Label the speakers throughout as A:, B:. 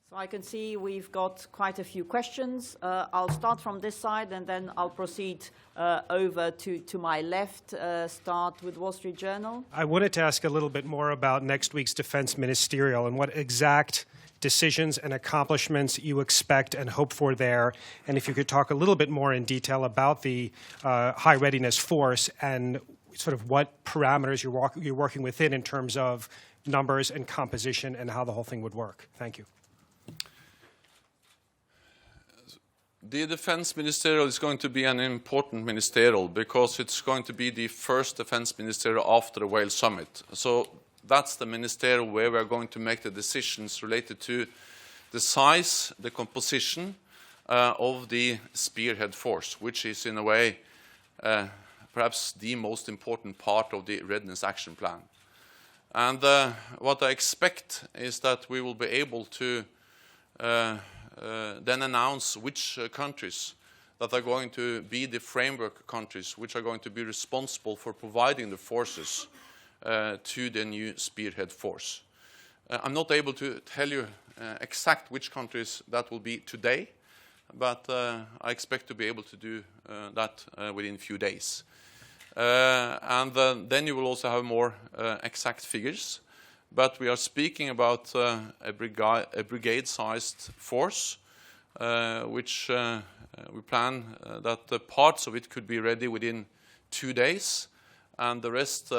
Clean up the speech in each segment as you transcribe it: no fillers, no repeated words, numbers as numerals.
A: So I can see we've got quite a few questions. I'll start from this side and then I'll proceed over to my left, start with Wall Street Journal.
B: I wanted to ask a little bit more about next week's Defense Ministerial and what exact decisions and accomplishments you expect and hope for there, and if you could talk a little bit more in detail about the high readiness force and sort of what parameters you're working within in terms of numbers and composition and how the whole thing would work. Thank you.
C: The Defense Ministerial is going to be an important ministerial because it's going to be the first Defense Ministerial after the Wales Summit. So that's the ministerial where we're going to make the decisions related to the size, the composition of the spearhead force, which is in a way perhaps the most important part of the readiness action plan. And what I expect is that we will be able to then announce which countries that are going to be the framework countries which are going to be responsible for providing the forces to the new spearhead force. I'm not able to tell you exact which countries that will be today, but I expect to be able to do that within a few days. And then you will also have more exact figures. But we are speaking about a brigade-sized force, which we plan that the parts of it could be ready within 2 days, and the rest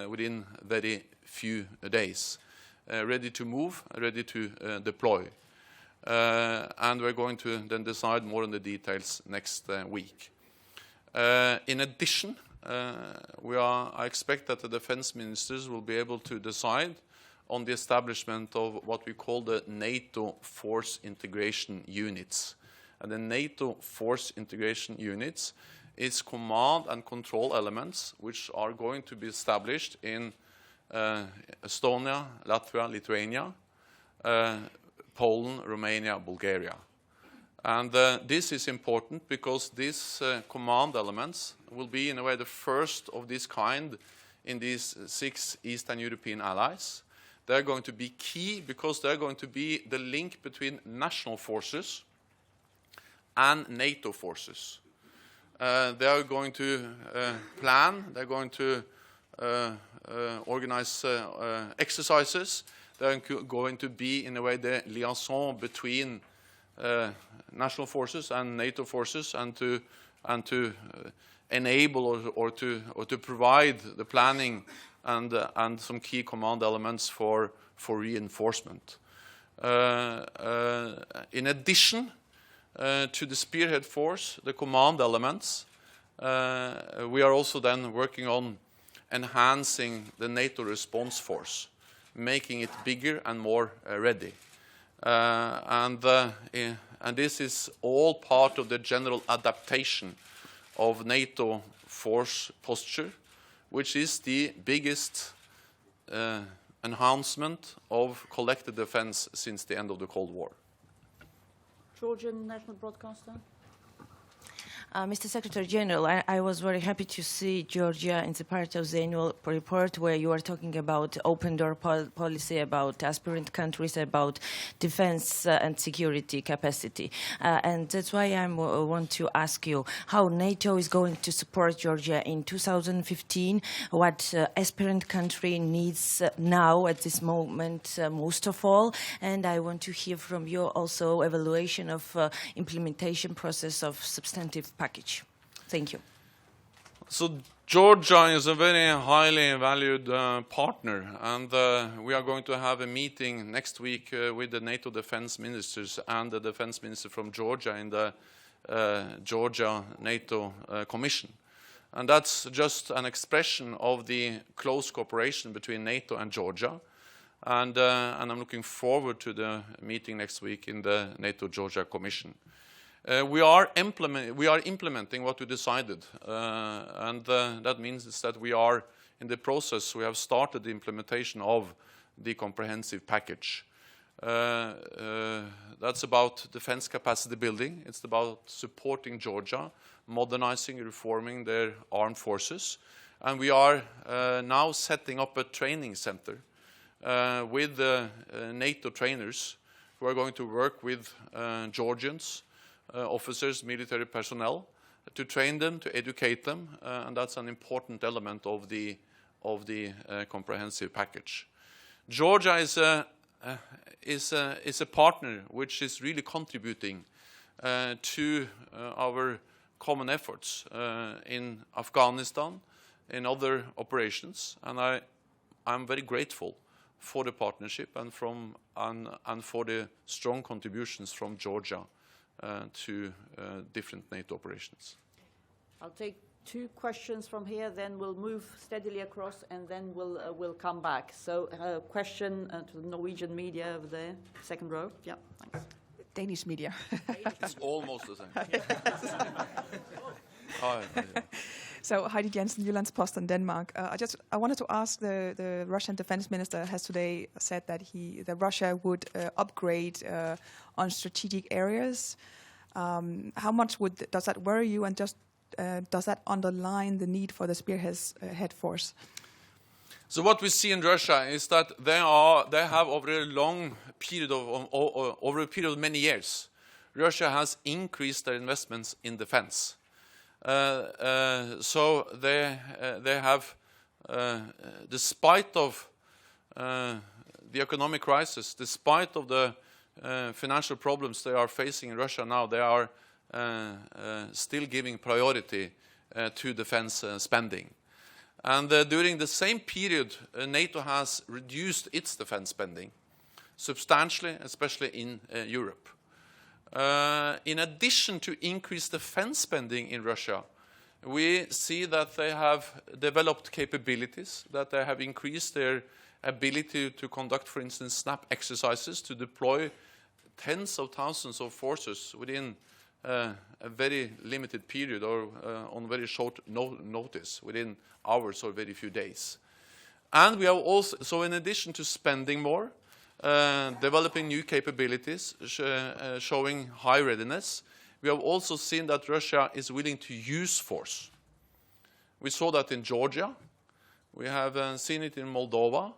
C: within very few days. Ready to move, ready to deploy. And we're going to then decide more on the details next week. In addition, I expect that the defense ministers will be able to decide on the establishment of what we call the NATO force integration units. And the NATO force integration units is command and control elements which are going to be established in Estonia, Latvia, Lithuania, Poland, Romania, Bulgaria. And this is important because these command elements will be, in a way, the first of this kind in these 6 Eastern European allies. They're going to be key because they're going to be the link between national forces and NATO forces. They are going to plan, they're going to organize exercises, they're going to be, in a way, the liaison between national forces and NATO forces, and to enable or to provide the planning and some key command elements for reinforcement. In addition to the spearhead force, the command elements, we are also then working on enhancing the NATO response force, making it bigger and more ready. And this is all part of the general adaptation of NATO force posture, which is the biggest enhancement of collective defense since the end of the Cold War.
A: Georgian National Broadcaster.
D: Mr. Secretary General, I was very happy to see Georgia in the part of the annual report where you are talking about open door policy, about aspirant countries, about defense and security capacity. And that's why I want to ask you how NATO is going to support Georgia in 2015, what aspirant country needs now at this moment most of all. And I want to hear from you also evaluation of implementation process of substantive package. Thank you.
C: So Georgia is a very highly valued partner, and we are going to have a meeting next week with the NATO defense ministers and the defense minister from Georgia in the Georgia-NATO Commission. And that's just an expression of the close cooperation between NATO and Georgia. And I'm looking forward to the meeting next week in the NATO-Georgia Commission. We are implementing what we decided, and that means that we are in the process. We have started the implementation of the comprehensive package. That's about defense capacity building. It's about supporting Georgia, modernizing, reforming their armed forces. And we are now setting up a training center with NATO trainers who are going to work with Georgians, officers, military personnel, to train them, to educate them, and that's an important element of the comprehensive package. Georgia is a partner which is really contributing to our common efforts in Afghanistan, in other operations, and I'm very grateful for the partnership and for the strong contributions from Georgia to different NATO operations.
A: I'll take 2 questions from here, then we'll move steadily across, and then we'll come back. So, question to the Norwegian media over there, second row. Yeah, thanks.
E: Danish media.
C: It's almost the same.
E: So Heidi Jensen, Jyllands-Posten, Denmark. I wanted to ask, the Russian defense minister has today said that Russia would upgrade on strategic areas. How much does that worry you, and just does that underline the need for the spearhead force?
C: So what we see in Russia is that they have over a long period over a period of many years, Russia has increased their investments in defense. So they have, despite of the economic crisis, despite of the financial problems they are facing in Russia now, they are still giving priority to defense spending. And during the same period, NATO has reduced its defense spending substantially, especially in Europe. In addition to increased defense spending in Russia, we see that they have developed capabilities, that they have increased their ability to conduct, for instance, SNAP exercises, to deploy tens of thousands of forces within a very limited period or on very short notice, within hours or very few days. And we have also, so in addition to spending more, developing new capabilities, showing high readiness, we have also seen that Russia is willing to use force. We saw that in Georgia, we have seen it in Moldova,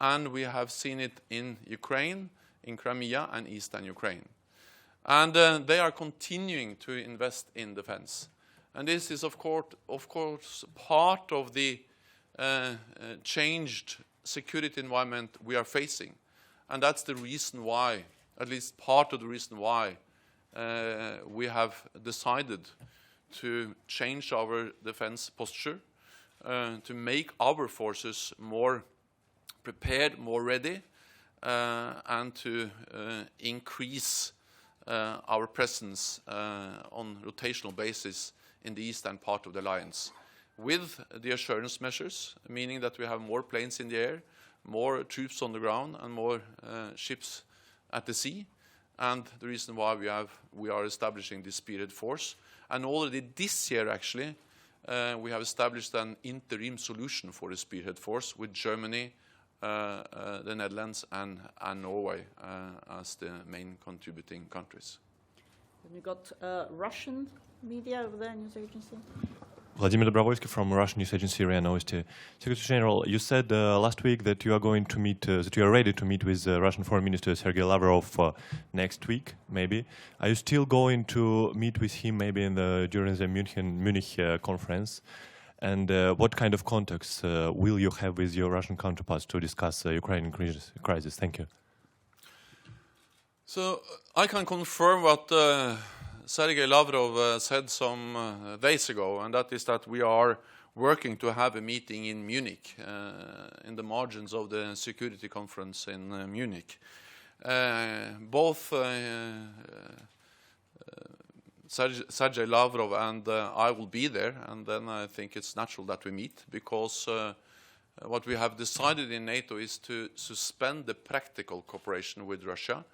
C: and we have seen it in Ukraine, in Crimea and eastern Ukraine. And they are continuing to invest in defense. And this is, of course, part of the changed security environment we are facing. And that's the reason why, at least part of the reason why, we have decided to change our defense posture, to make our forces more prepared, more ready, and to increase our presence on rotational basis in the eastern part of the alliance, with the assurance measures, meaning that we have more planes in the air, more troops on the ground, and more ships at the sea. And the reason why we are establishing this spearhead force. And already this year, actually, we have established an interim solution for the spearhead force with Germany, the Netherlands, and Norway as the main contributing countries.
A: And you got Russian media over there, news agency.
F: Vladimir Dobrovolsky from Russian news agency RIA Novosti. Secretary General, you said last week that you are going to meet, that you are ready to meet with Russian Foreign Minister Sergei Lavrov next week, maybe. Are you still going to meet with him maybe during the Munich conference? And what kind of contacts will you have with your Russian counterparts to discuss the Ukrainian crisis? Thank you.
C: So I can confirm what Sergei Lavrov said some days ago, and that is that we are working to have a meeting in Munich, in the margins of the security conference in Munich. Both Sergei Lavrov and I will be there, and then I think it's natural that we meet, because what we have decided in NATO is to suspend the practical cooperation with Russia,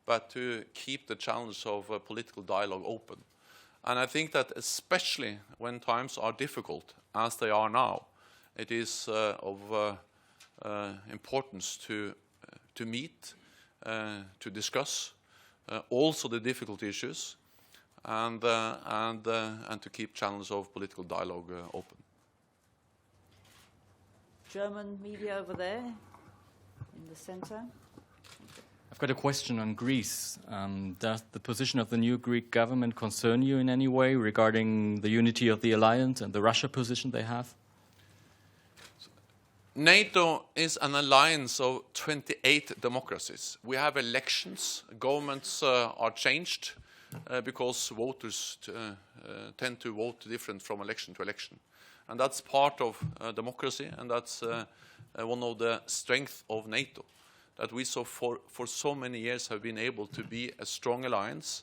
C: but to keep the challenge of political dialogue open. And I think that especially when times are difficult, as they are now, it is of importance to meet, to discuss also the difficult issues, and to keep channels of political dialogue open.
A: German media over there, in the center.
G: I've got a question on Greece. Does the position of the new Greek government concern you in any way regarding the unity of the alliance and the Russia position they have?
C: NATO is an alliance of 28 democracies. We have elections. Governments are changed because voters tend to vote different from election to election. And that's part of democracy, and that's one of the strengths of NATO, that we for so many years have been able to be a strong alliance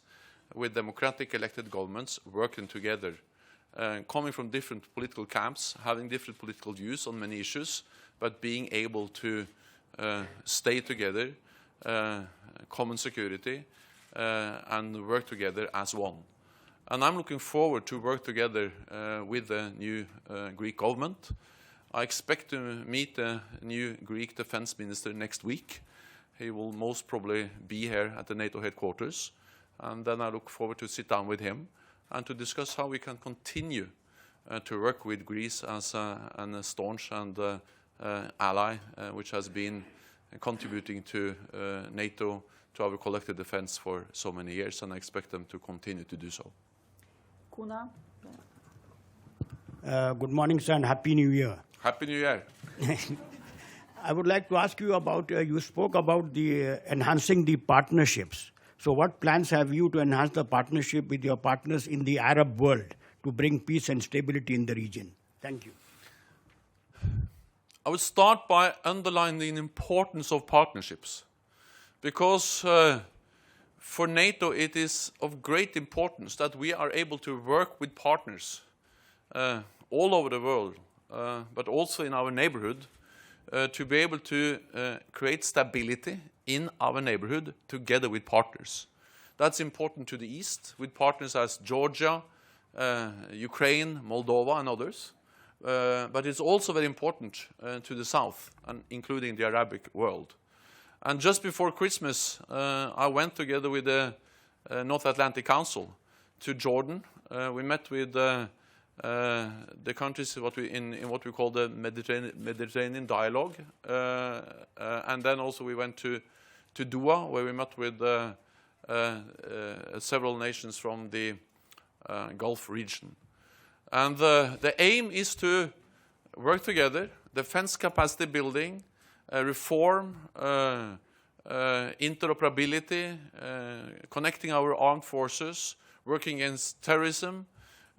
C: with democratic elected governments working together, coming from different political camps, having different political views on many issues, but being able to stay together, common security, and work together as one. And I'm looking forward to work together with the new Greek government. I expect to meet the new Greek defense minister next week. He will most probably be here at the NATO headquarters. And then I look forward to sit down with him and to discuss how we can continue to work with Greece as a staunch and ally, which has been contributing to NATO, to our collective defense for so many years, and I expect them to continue to do so.
A: Kuna?
H: Good morning, sir, and Happy New Year.
C: Happy New Year.
H: I would like to ask you about, you spoke about the enhancing the partnerships. So what plans have you to enhance the partnership with your partners in the Arab world to bring peace and stability in the region? Thank you.
C: I would start by underlining the importance of partnerships, because for NATO it is of great importance that we are able to work with partners all over the world, but also in our neighborhood, to be able to create stability in our neighborhood together with partners. That's important to the east, with partners as Georgia, Ukraine, Moldova, and others. But it's also very important to the south, and including the Arabic world. And just before Christmas, I went together with the North Atlantic Council to Jordan. We met with the countries in what we call the Mediterranean Dialogue. And then also we went to Doha, where we met with several nations from the Gulf region. And the aim is to work together, defense capacity building, reform, interoperability, connecting our armed forces, working against terrorism,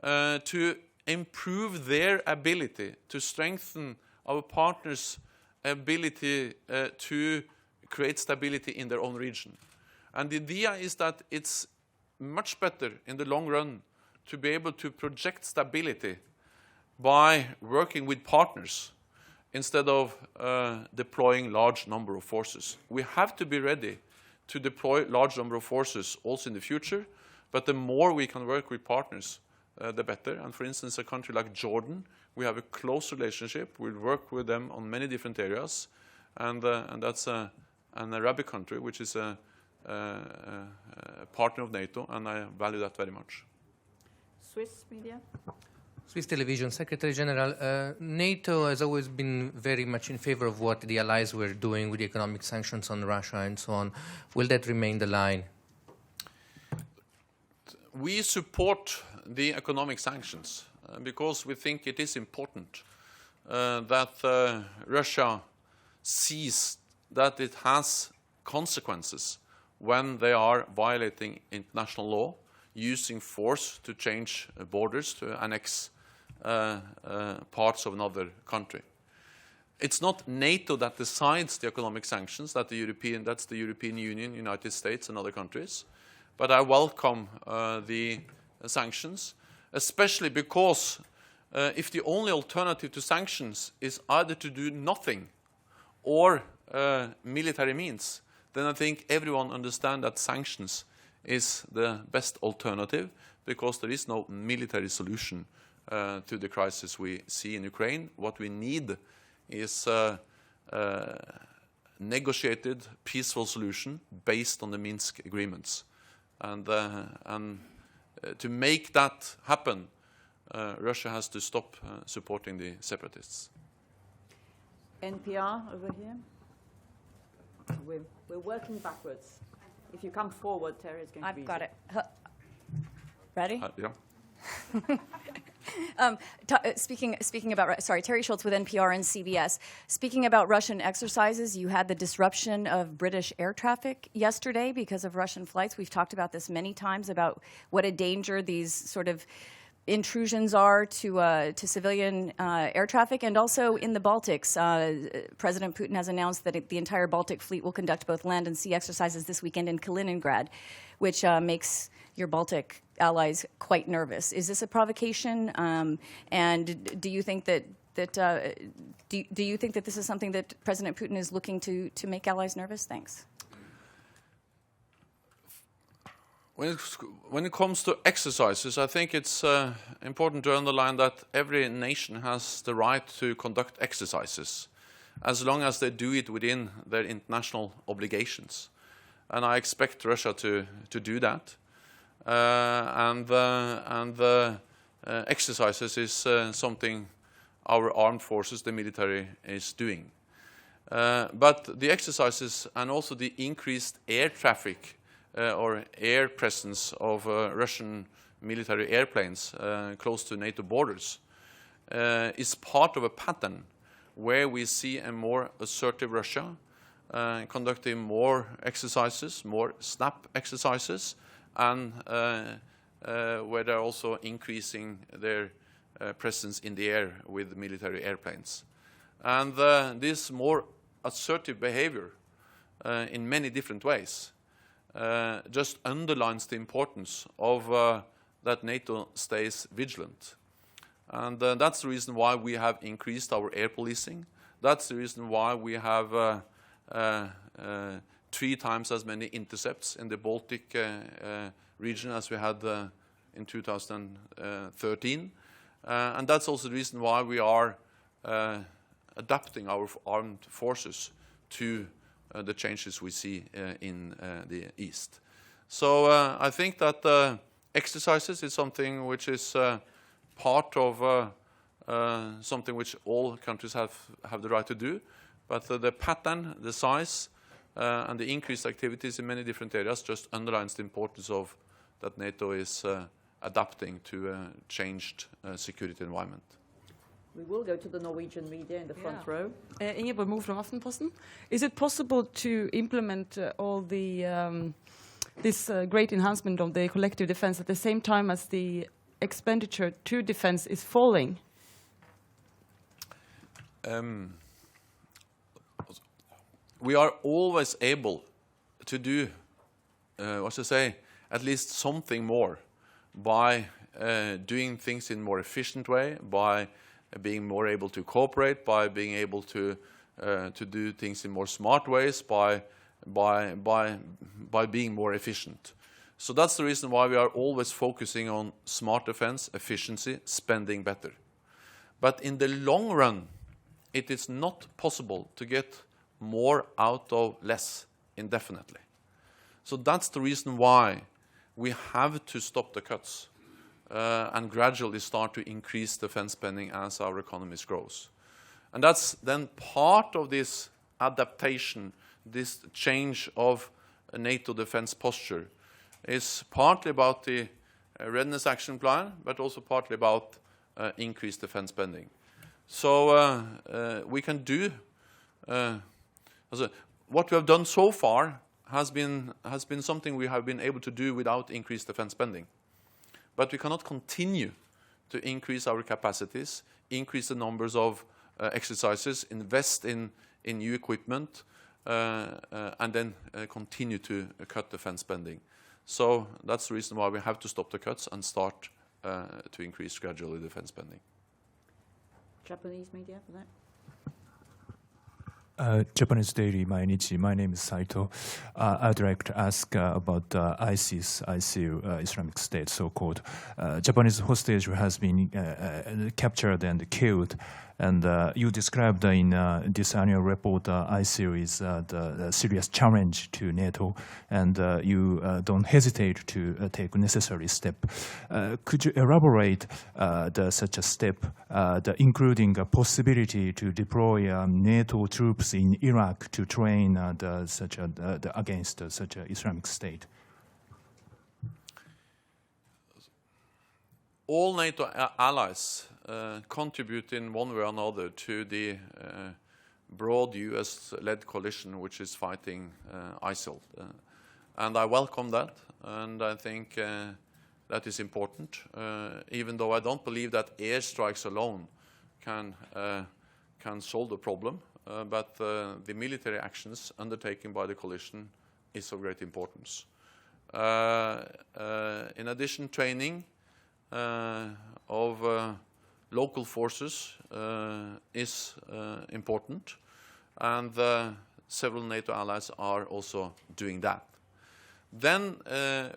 C: to improve their ability, to strengthen our partners' ability to create stability in their own region. And the idea is that it's much better in the long run to be able to project stability by working with partners instead of deploying large number of forces. We have to be ready to deploy large number of forces also in the future, but the more we can work with partners, the better. And for instance, a country like Jordan, we have a close relationship. We work with them on many different areas, and that's an Arabic country, which is a partner of NATO, and I value that very much.
A: Swiss media?
I: Swiss television, Secretary General, NATO has always been very much in favor of what the allies were doing with the economic sanctions on Russia and so on. Will that remain the line?
C: We support the economic sanctions because we think it is important that Russia sees that it has consequences when they are violating international law, using force to change borders, to annex parts of another country. It's not NATO that decides the economic sanctions, that's the European Union, United States, and other countries. But I welcome the sanctions, especially because if the only alternative to sanctions is either to do nothing or military means, then I think everyone understands that sanctions is the best alternative, because there is no military solution to the crisis we see in Ukraine. What we need is a negotiated, peaceful solution based on the Minsk agreements. And to make that happen, Russia has to stop supporting the separatists.
A: NPR over here. We're working backwards. If you come forward, Terry, it's going to be
J: I've got
A: easy.
J: it. Ready?
C: Yeah.
J: Speaking about, sorry, Terry Schultz with NPR and CBS. Speaking about Russian exercises, you had the disruption of British air traffic yesterday because of Russian flights. We've talked about this many times about what a danger these sort of intrusions are to civilian air traffic, and also in the Baltics. President Putin has announced that the entire Baltic fleet will conduct both land and sea exercises this weekend in Kaliningrad, which makes your Baltic allies quite nervous. Is this a provocation? And do you think that do you think that this is something that President Putin is looking to make allies nervous? Thanks.
C: When it comes to exercises, I think it's important to underline that every nation has the right to conduct exercises, as long as they do it within their international obligations. And I expect Russia to do that. Exercises is something our armed forces, the military, is doing. But the exercises and also the increased air traffic or air presence of Russian military airplanes close to NATO borders is part of a pattern where we see a more assertive Russia conducting more exercises, more SNAP exercises, and where they're also increasing their presence in the air with military airplanes. And this more assertive behavior in many different ways just underlines the importance of that NATO stays vigilant. And that's the reason why we have increased our air policing. That's the reason why we have 3 times as many intercepts in the Baltic region as we had in 2013. And that's also the reason why we are adapting our armed forces to the changes we see in the East. So I think that exercises is something which is part of something which all countries have the right to do, but the pattern, the size, and the increased activities in many different areas just underlines the importance of that NATO is adapting to a changed security environment.
A: We will go to the Norwegian media in the front row.
K: Ingeborg Mo from Aftenposten. Is it possible to implement all the this great enhancement of the collective defense at the same time as the expenditure to defense is falling?
C: We are always able to do, at least something more by doing things in a more efficient way, by being more able to cooperate, by being able to do things in more smart ways, by being more efficient. So that's the reason why we are always focusing on smart defense, efficiency, spending better. But in the long run, it is not possible to get more out of less indefinitely. So that's the reason why we have to stop the cuts and gradually start to increase defense spending as our economies grows. And that's then part of this adaptation, this change of a NATO defense posture is partly about the readiness action plan, but also partly about increased defense spending. So we can do what we have done so far has been something we have been able to do without increased defense spending. But we cannot continue to increase our capacities, increase the numbers of exercises, invest in new equipment, and then continue to cut defense spending. So that's the reason why we have to stop the cuts and start to increase gradually defense spending.
A: Japanese media for that.
L: Japanese Daily Mainichi. My name is Saito. I'd like to ask about ISIS, Islamic State, so-called. Japanese hostage has been captured and killed And you described in this annual report I-series the serious challenge to NATO, and you don't hesitate to take necessary step. Could you elaborate such a step, including a possibility to deploy NATO troops in Iraq to train against such an Islamic State?
C: All NATO allies contribute in one way or another to the broad US-led coalition which is fighting ISIL. And I welcome that, and I think that is important, even though I don't believe that airstrikes alone can solve the problem, but the military actions undertaken by the coalition is of great importance. In addition, training of local forces is important, and several NATO allies are also doing that. Then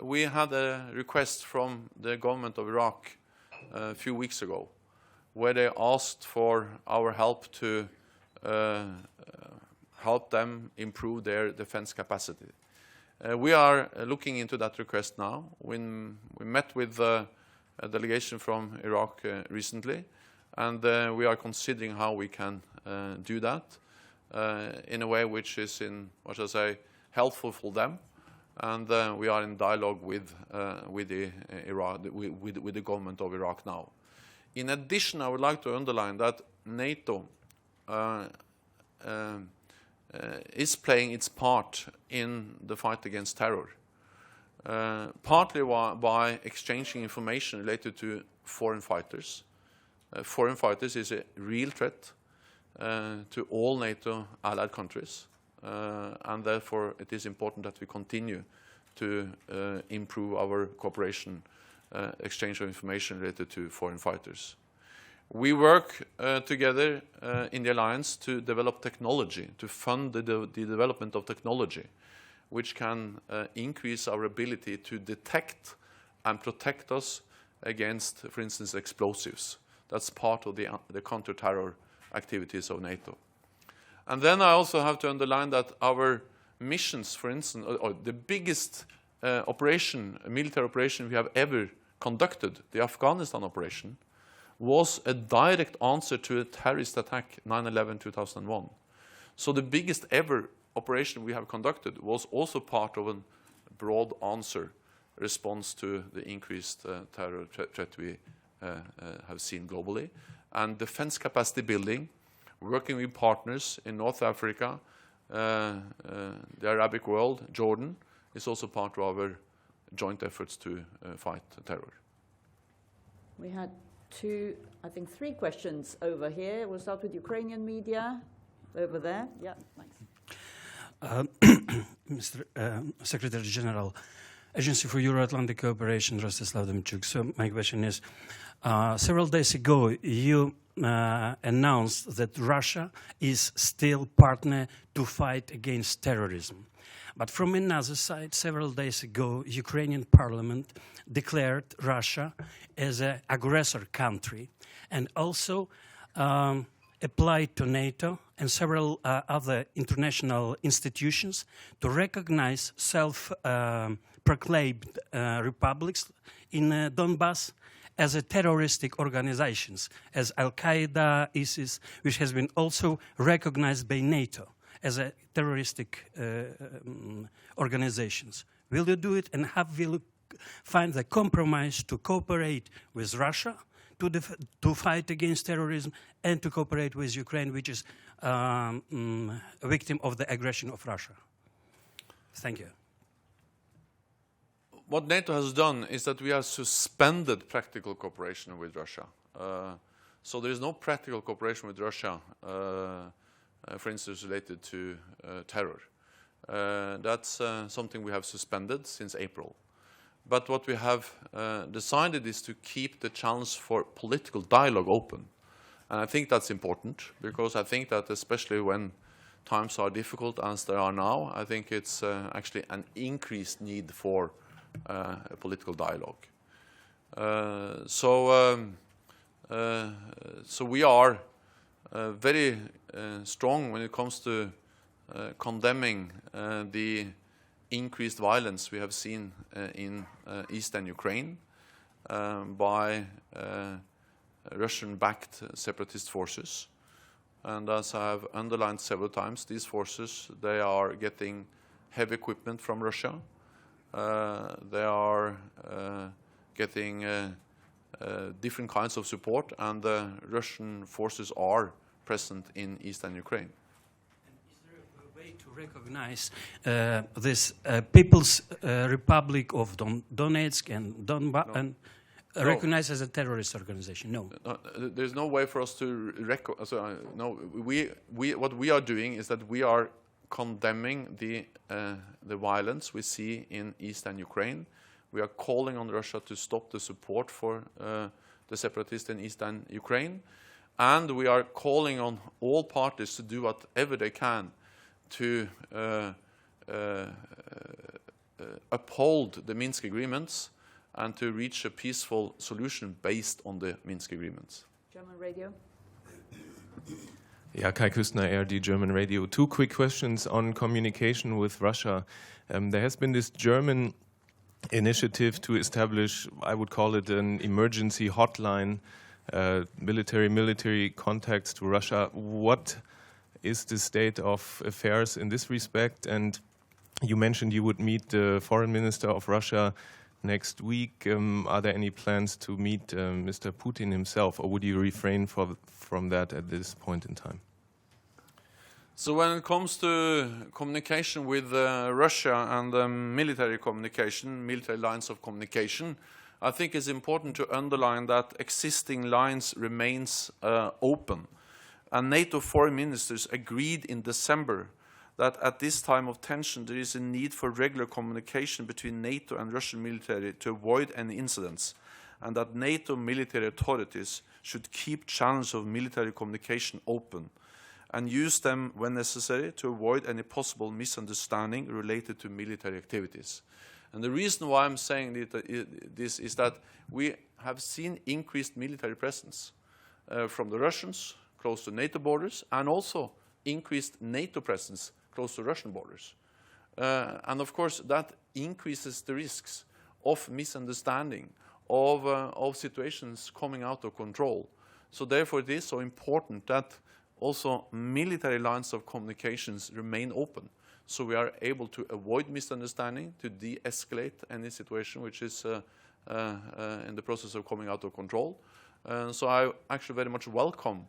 C: we had a request from the government of Iraq a few weeks ago, where they asked for our help to help them improve their defense capacity. We are looking into that request now. We met with a delegation from Iraq recently, and we are considering how we can do that in a way which is, helpful for them. And we are in dialogue with the government of Iraq now. In addition, I would like to underline that NATO is playing its part in the fight against terror, partly by exchanging information related to foreign fighters. Foreign fighters is a real threat to all NATO allied countries, and therefore it is important that we continue to improve our cooperation, exchange of information related to foreign fighters. We work together in the alliance to develop technology, to fund the development of technology, which can increase our ability to detect and protect us against, for instance, explosives. That's part of the counter-terror activities of NATO. And then I also have to underline that our missions, for instance, or the biggest military operation we have ever conducted, the Afghanistan operation, was a direct answer to a terrorist attack, 9/11/2001. So the biggest ever operation we have conducted was also part of a broad answer response to the increased terror threat we have seen globally. And defense capacity building, working with partners in North Africa, the Arabic world, Jordan, is also part of our joint efforts to fight terror.
A: We had three questions over here. We'll start with Ukrainian media. Over there. Yeah, thanks.
M: Mr. Secretary General, Agency for Euro-Atlantic Cooperation, Rostislav Demchuk. So my question is, several days ago, you announced that Russia is still partner to fight against terrorism. But from another side, several days ago, Ukrainian parliament declared Russia as an aggressor country and also applied to NATO and several other international institutions to recognize self-proclaimed republics in Donbass as a terroristic organizations, as Al-Qaeda, ISIS, which has been also recognized by NATO as a terroristic organizations. Will you do it, and how will you find the compromise to cooperate with Russia to fight against terrorism and to cooperate with Ukraine, which is a victim of the aggression of Russia? Thank you.
C: What NATO has done is that we have suspended practical cooperation with Russia. So there is no practical cooperation with Russia, for instance, related to terror. That's something we have suspended since April. But what we have decided is to keep the channels for political dialogue open. And I think that's important, because I think that especially when times are difficult as they are now, I think it's actually an increased need for a political dialogue. So we are very strong when it comes to condemning the increased violence we have seen in eastern Ukraine by Russian-backed separatist forces. And as I have underlined several times, these forces, they are getting heavy equipment from Russia. They are getting different kinds of support, and the Russian forces are present in eastern Ukraine.
M: Is there a way to recognize this People's Republic of Donetsk and Donbass and recognize as a terrorist organization? No.
C: There's no way for us to no. What we are doing is that we are condemning the violence we see in eastern Ukraine. We are calling on Russia to stop the support for the separatists in eastern Ukraine. And we are calling on all parties to do whatever they can to uphold the Minsk agreements and to reach a peaceful solution based on the Minsk agreements.
A: German radio.
N: Yeah, Kai Küstner, ARD German Radio. 2 quick questions on communication with Russia. There has been this German initiative to establish, I would call it an emergency hotline, military contacts to Russia. What is the state of affairs in this respect? And you mentioned you would meet the foreign minister of Russia next week. Are there any plans to meet Mr. Putin himself, or would you refrain from that at this point in time?
C: So when it comes to communication with Russia and military communication, military lines of communication, I think it's important to underline that existing lines remains open. And NATO foreign ministers agreed in December that at this time of tension there is a need for regular communication between NATO and Russian military to avoid any incidents, and that NATO military authorities should keep channels of military communication open and use them when necessary to avoid any possible misunderstanding related to military activities. And the reason why I'm saying this is that we have seen increased military presence from the Russians close to NATO borders, and also increased NATO presence close to Russian borders. And of course, that increases the risks of misunderstanding, of situations coming out of control. So therefore, it is so important that also military lines of communications remain open, so we are able to avoid misunderstanding, to de-escalate any situation which is in the process of coming out of control. So I actually very much welcome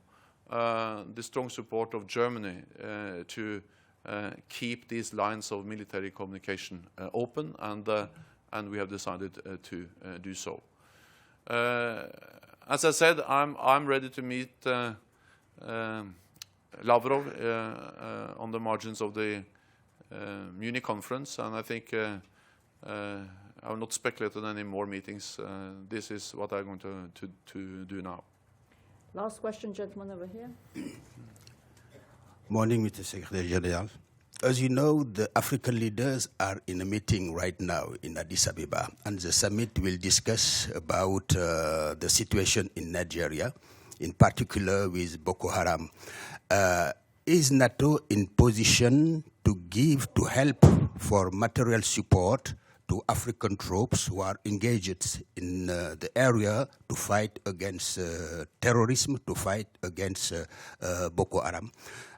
C: the strong support of Germany to keep these lines of military communication open, and we have decided to do so. As I said, I'm ready to meet Lavrov on the margins of the Munich conference, and I think I will not speculate on any more meetings. This is what I'm going to do now.
A: Last question, gentleman over here.
O: Morning, Mr. Secretary General. As you know, the African leaders are in a meeting right now in Addis Ababa, and the summit will discuss about the situation in Nigeria, in particular with Boko Haram. Is NATO in position to help for material support to African troops who are engaged in the area to fight against terrorism, to fight against Boko Haram?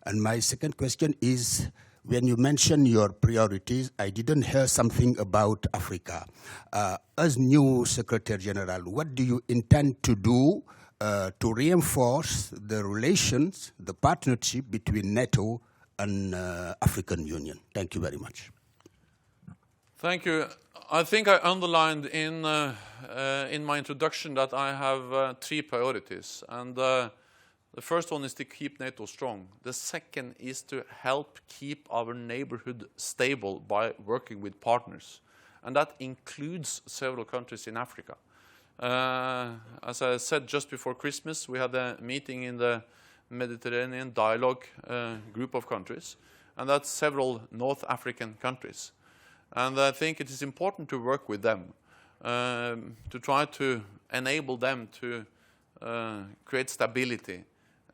O: And my second question is, when you mention your priorities, I didn't hear something about Africa. As new Secretary General, what do you intend to do to reinforce the relations, the partnership between NATO and African Union? Thank you very much.
C: Thank you. I think I underlined in my introduction that I have 3 priorities. And the first one is to keep NATO strong. The second is to help keep our neighborhood stable by working with partners. And that includes several countries in Africa. As I said just before Christmas, we had a meeting in the Mediterranean Dialogue group of countries, and that's several North African countries. And I think it is important to work with them, to try to enable them to create stability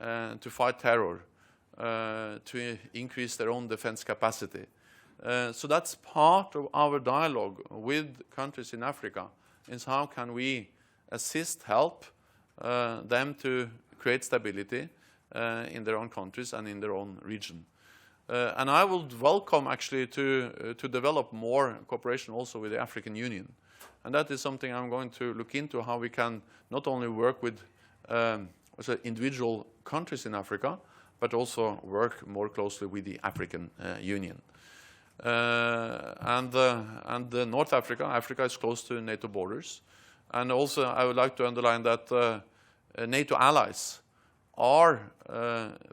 C: to fight terror, to increase their own defense capacity. So that's part of our dialogue with countries in Africa, is how can we assist, help them to create stability in their own countries and in their own region. And I would welcome actually to develop more cooperation also with the African Union. And that is something I'm going to look into, how we can not only work with individual countries in Africa, but also work more closely with the African Union. And North Africa, Africa is close to NATO borders. And also I would like to underline that NATO allies are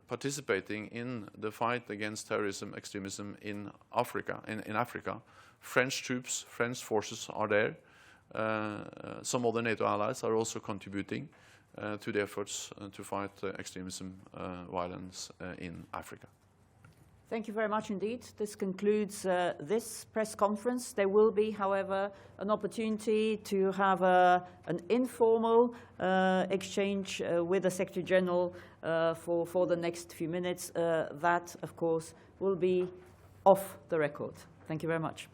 C: participating in the fight against terrorism, extremism in Africa. In Africa, French troops, French forces are there. Some other NATO allies are also contributing to the efforts to fight extremism, violence in Africa.
A: Thank you very much indeed. This concludes this press conference. There will be, however, an opportunity to have an informal exchange with the Secretary General for the next few minutes. That, of course, will be off the record. Thank you very much.